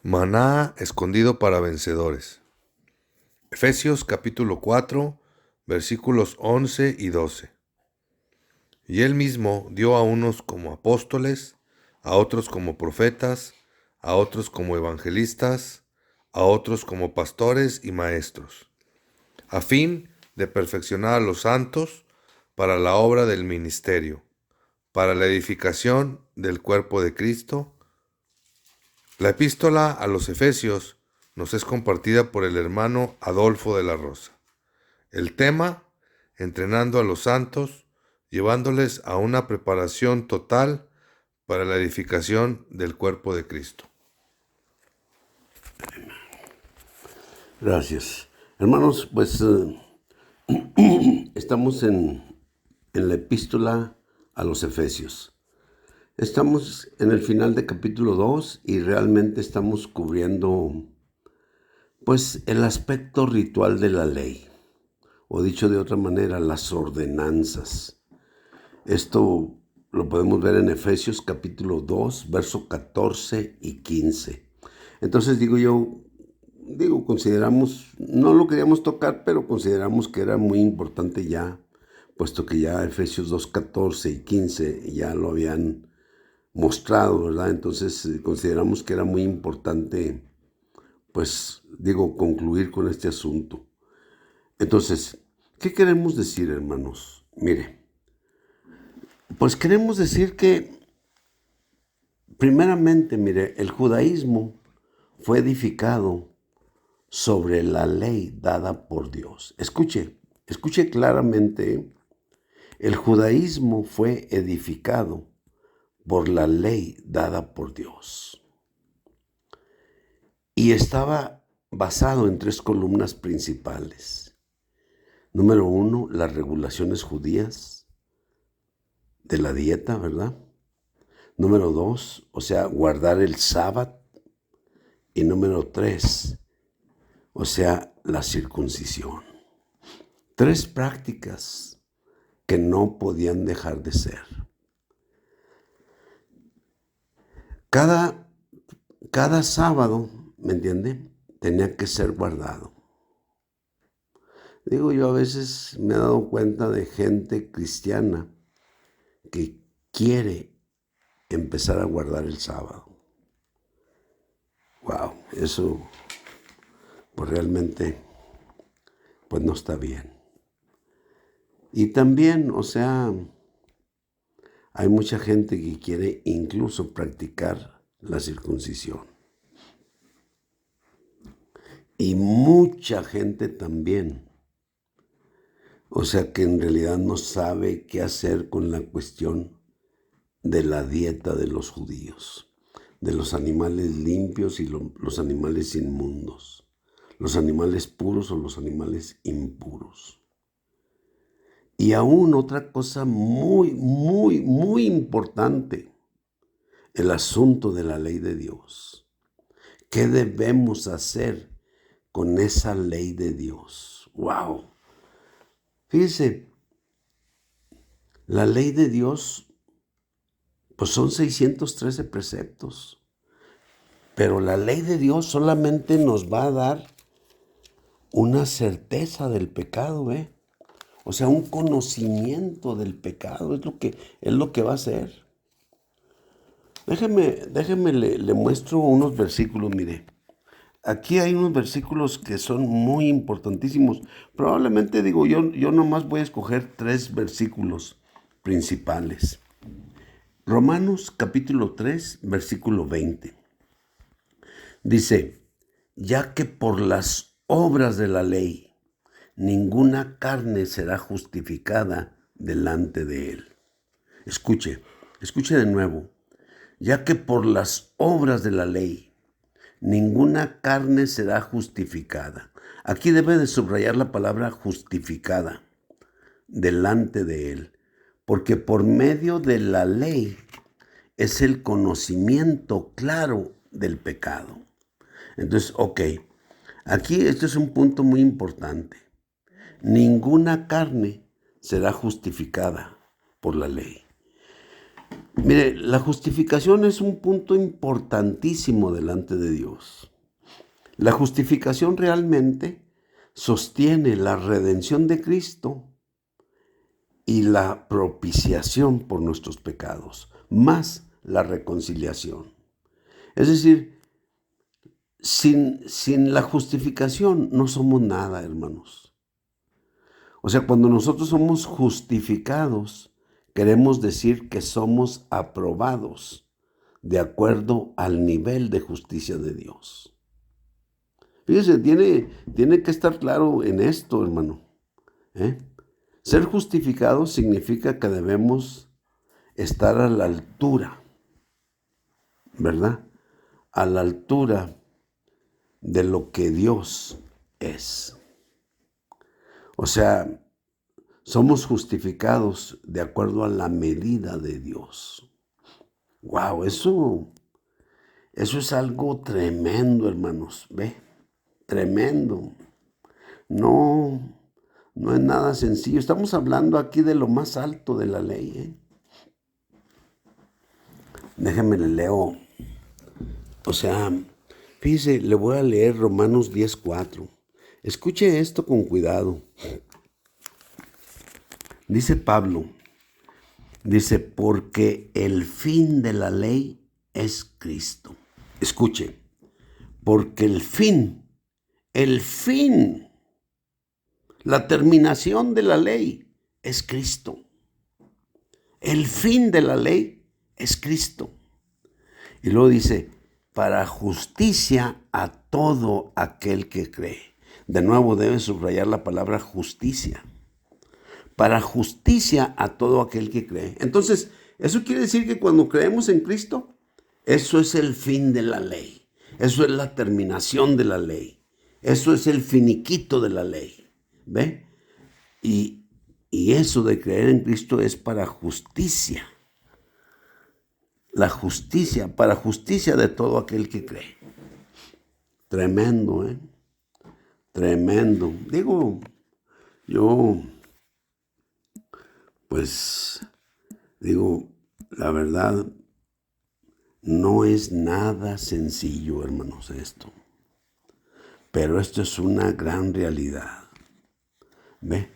Maná escondido para vencedores. Efesios capítulo 4, versículos 11 y 12. Y él mismo dio a unos como apóstoles, a otros como profetas, a otros como evangelistas, a otros como pastores y maestros, a fin de perfeccionar a los santos para la obra del ministerio, para la edificación del cuerpo de Cristo. La epístola a los Efesios nos es compartida por el hermano Adolfo de la Rosa. El tema, entrenando a los santos, llevándoles a una preparación total para la edificación del cuerpo de Cristo. Gracias. Hermanos, pues estamos en la epístola a los Efesios. Estamos en el final de capítulo 2 y realmente estamos cubriendo pues el aspecto ritual de la ley, o dicho de otra manera, las ordenanzas. Esto lo podemos ver en Efesios capítulo 2, verso 14 y 15. Entonces consideramos, no lo queríamos tocar, pero consideramos que era muy importante ya, puesto que ya Efesios 2, 14 y 15 ya lo habían mostrado, ¿verdad? Entonces consideramos que era muy importante, concluir con este asunto. Entonces, ¿qué queremos decir, hermanos? Mire, pues queremos decir que, primeramente, el judaísmo fue edificado sobre la ley dada por Dios. Escuche claramente, el judaísmo fue edificado por la ley dada por Dios y estaba basado en 3 columnas principales. Número 1, las regulaciones judías de la dieta, ¿verdad? Número 2, guardar el sábado. Y número 3, la circuncisión. 3 prácticas que no podían dejar de ser. Cada sábado, ¿me entiende?, tenía que ser guardado. Yo a veces me he dado cuenta de gente cristiana que quiere empezar a guardar el sábado. Wow, eso pues realmente pues no está bien. Y también, hay mucha gente que quiere incluso practicar la circuncisión. Y mucha gente también, que en realidad no sabe qué hacer con la cuestión de la dieta de los judíos, de los animales limpios y los animales inmundos, los animales puros o los animales impuros. Y aún otra cosa muy, muy, muy importante, el asunto de la ley de Dios. ¿Qué debemos hacer con esa ley de Dios? ¡Wow! Fíjese, la ley de Dios, pues son 613 preceptos. Pero la ley de Dios solamente nos va a dar una certeza del pecado, un conocimiento del pecado, es lo que va a hacer. Déjeme le muestro unos versículos, mire. Aquí hay unos versículos que son muy importantísimos. Probablemente yo nomás voy a escoger 3 versículos principales. Romanos capítulo 3, versículo 20. Dice, ya que por las obras de la ley, ninguna carne será justificada delante de él. Escuche de nuevo. Ya que por las obras de la ley, ninguna carne será justificada. Aquí debe de subrayar la palabra justificada delante de él, porque por medio de la ley es el conocimiento claro del pecado. Entonces, aquí este es un punto muy importante. Ninguna carne será justificada por la ley. Mire, la justificación es un punto importantísimo delante de Dios. La justificación realmente sostiene la redención de Cristo y la propiciación por nuestros pecados, más la reconciliación. Es decir, sin la justificación no somos nada, hermanos. O sea, cuando nosotros somos justificados, queremos decir que somos aprobados de acuerdo al nivel de justicia de Dios. Fíjese, tiene que estar claro en esto, hermano. Ser justificados significa que debemos estar a la altura, ¿verdad? A la altura de lo que Dios es. O sea, somos justificados de acuerdo a la medida de Dios. Wow, eso es algo tremendo, hermanos. ¿Ve? Tremendo. No es nada sencillo. Estamos hablando aquí de lo más alto de la ley. Déjeme le leo. O sea, fíjese, le voy a leer Romanos 10:4. Escuche esto con cuidado. Dice Pablo, porque el fin de la ley es Cristo. Escuche, porque el fin, la terminación de la ley es Cristo. El fin de la ley es Cristo. Y luego dice, para justicia a todo aquel que cree. De nuevo debe subrayar la palabra justicia. Para justicia a todo aquel que cree. Entonces, eso quiere decir que cuando creemos en Cristo, eso es el fin de la ley. Eso es la terminación de la ley. Eso es el finiquito de la ley. ¿Ve? Y eso de creer en Cristo es para justicia. La justicia, para justicia de todo aquel que cree. Tremendo, ¿eh? Tremendo. Digo, la verdad, no es nada sencillo, hermanos, esto. Pero esto es una gran realidad. ¿Ve?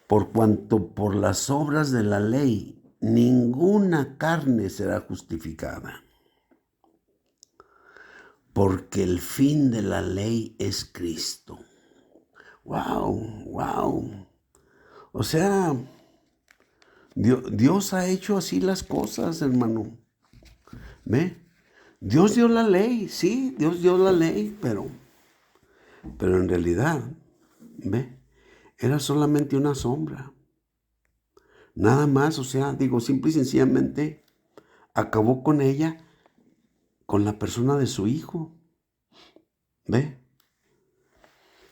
Por cuanto por las obras de la ley, ninguna carne será justificada. Porque el fin de la ley es Cristo. Wow. O sea, Dios ha hecho así las cosas, hermano. ¿Ve? Dios dio la ley, sí, Dios dio la ley, pero en realidad, ¿ve? Era solamente una sombra. Nada más, o sea, simple y sencillamente acabó con ella, con la persona de su hijo. ¿Ve?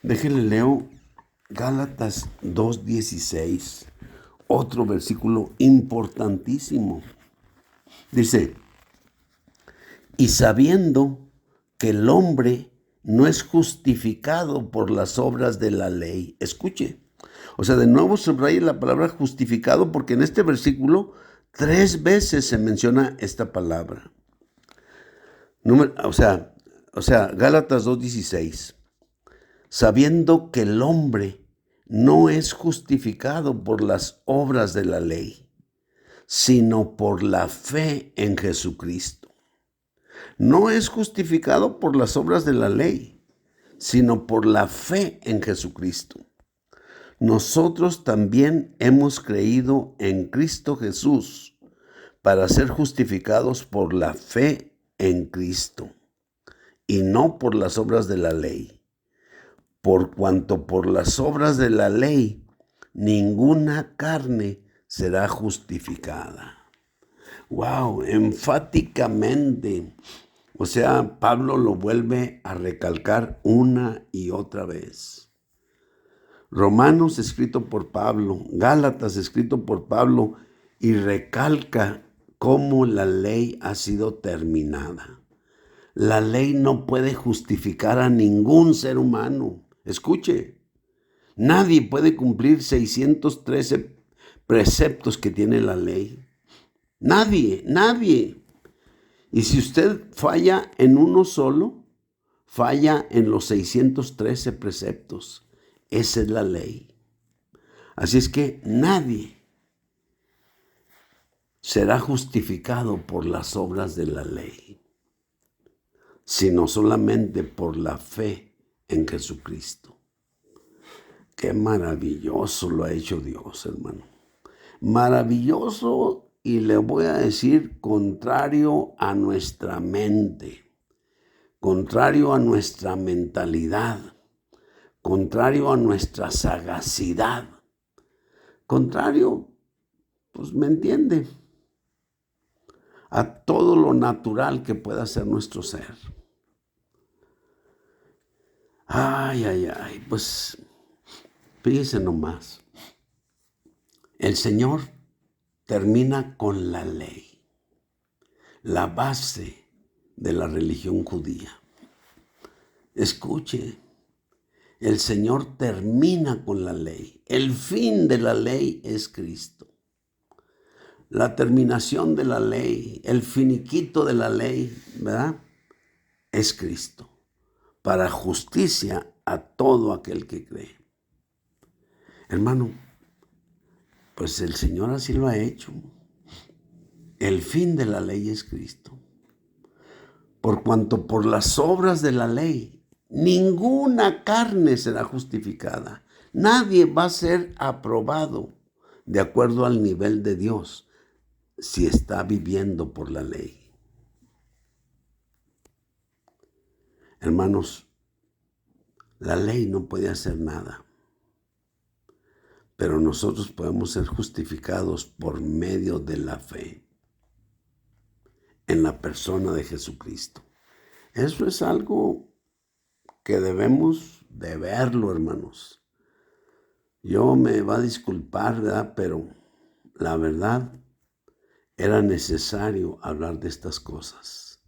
Déjenle leo Gálatas 2:16, otro versículo importantísimo. Dice, y sabiendo que el hombre no es justificado por las obras de la ley. Escuche, o sea, de nuevo subraye la palabra justificado porque en este versículo 3 veces se menciona esta palabra. O sea, Gálatas 2:16. Sabiendo que el hombre no es justificado por las obras de la ley, sino por la fe en Jesucristo. No es justificado por las obras de la ley, sino por la fe en Jesucristo. Nosotros también hemos creído en Cristo Jesús para ser justificados por la fe en Cristo y no por las obras de la ley. Por cuanto por las obras de la ley ninguna carne será justificada. Wow, enfáticamente. O sea, Pablo lo vuelve a recalcar una y otra vez. Romanos escrito por Pablo, Gálatas escrito por Pablo, y recalca cómo la ley ha sido terminada. La ley no puede justificar a ningún ser humano. Escuche, nadie puede cumplir 613 preceptos que tiene la ley. Nadie, nadie. Y si usted falla en uno solo, falla en los 613 preceptos. Esa es la ley. Así es que nadie será justificado por las obras de la ley, sino solamente por la fe en Jesucristo. Qué maravilloso lo ha hecho Dios, hermano. Maravilloso, y le voy a decir, contrario a nuestra mente, contrario a nuestra mentalidad, contrario a nuestra sagacidad, contrario, pues me entiende, a todo lo natural que pueda ser nuestro ser. Ay, ay, ay, pues fíjese nomás. El Señor termina con la ley, la base de la religión judía. Escuche, el Señor termina con la ley. El fin de la ley es Cristo. La terminación de la ley, el finiquito de la ley, ¿verdad? Es Cristo, para justicia a todo aquel que cree. Hermano, pues el Señor así lo ha hecho. El fin de la ley es Cristo. Por cuanto por las obras de la ley, ninguna carne será justificada. Nadie va a ser aprobado de acuerdo al nivel de Dios si está viviendo por la ley. Hermanos, la ley no puede hacer nada, pero nosotros podemos ser justificados por medio de la fe en la persona de Jesucristo. Eso es algo que debemos de verlo, hermanos. Yo me va a disculpar, ¿verdad? Pero la verdad, era necesario hablar de estas cosas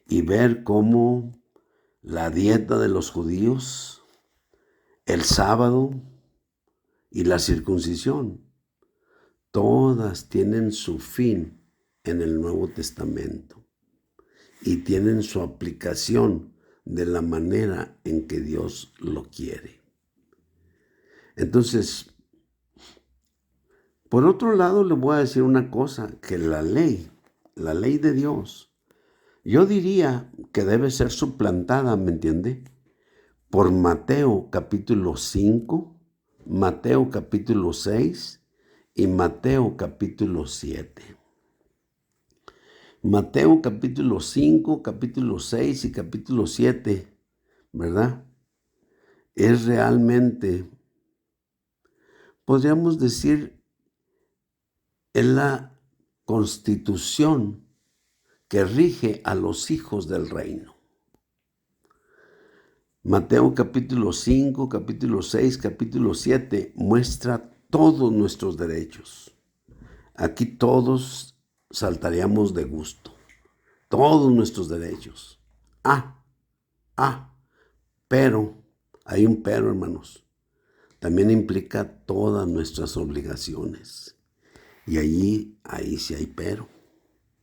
y ver cómo la dieta de los judíos, el sábado y la circuncisión, todas tienen su fin en el Nuevo Testamento y tienen su aplicación de la manera en que Dios lo quiere. Entonces, por otro lado, le voy a decir una cosa, que la ley de Dios, yo diría que debe ser suplantada, ¿me entiende? Por Mateo capítulo 5, Mateo capítulo 6 y Mateo capítulo 7. Mateo capítulo 5, capítulo 6 y capítulo 7, ¿verdad? Es realmente, podríamos decir, es la constitución que rige a los hijos del reino. Mateo capítulo 5, capítulo 6, capítulo 7 muestra todos nuestros derechos. Aquí todos saltaríamos de gusto. Todos nuestros derechos. Pero, hay un pero, hermanos. También implica todas nuestras obligaciones. Y ahí sí hay pero,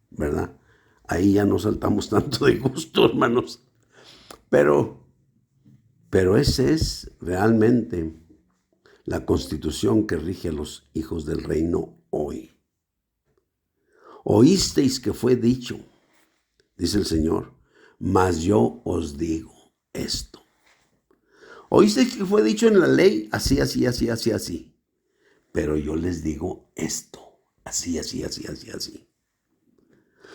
¿verdad? Ahí ya no saltamos tanto de gusto, hermanos. Pero esa es realmente la constitución que rige a los hijos del reino hoy. Oísteis que fue dicho, dice el Señor, mas yo os digo esto. Oísteis que fue dicho en la ley, así, así, así, así, así. Pero yo les digo esto, así, así, así, así, así.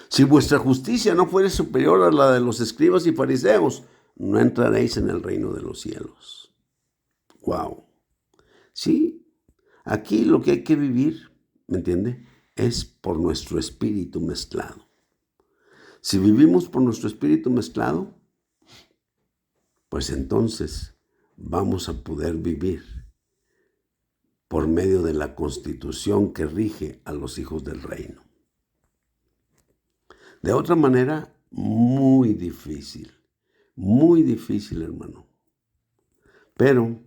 Si vuestra justicia no fuere superior a la de los escribas y fariseos, no entraréis en el reino de los cielos. Wow. Sí, aquí lo que hay que vivir, ¿me entiende? Es por nuestro espíritu mezclado. Si vivimos por nuestro espíritu mezclado, pues entonces vamos a poder vivir por medio de la constitución que rige a los hijos del reino. De otra manera, muy difícil, hermano. Pero,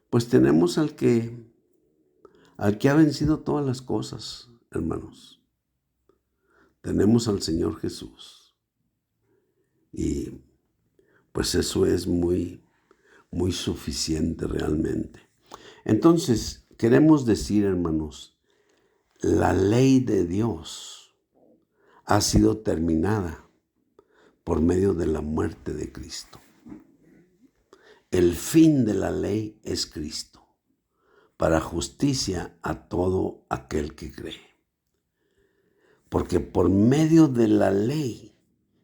pues tenemos al que ha vencido todas las cosas, hermanos. tenemos al Señor Jesús. Y pues eso es muy, muy suficiente realmente. Entonces, queremos decir, hermanos, la ley de Dios ha sido terminada por medio de la muerte de Cristo. El fin de la ley es Cristo, para justicia a todo aquel que cree. Porque por medio de la ley,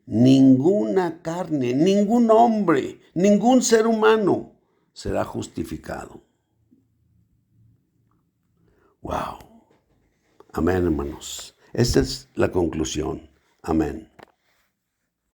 ninguna carne, ningún hombre, ningún ser humano será justificado. Wow. Amén, hermanos. Esta es la conclusión. Amén.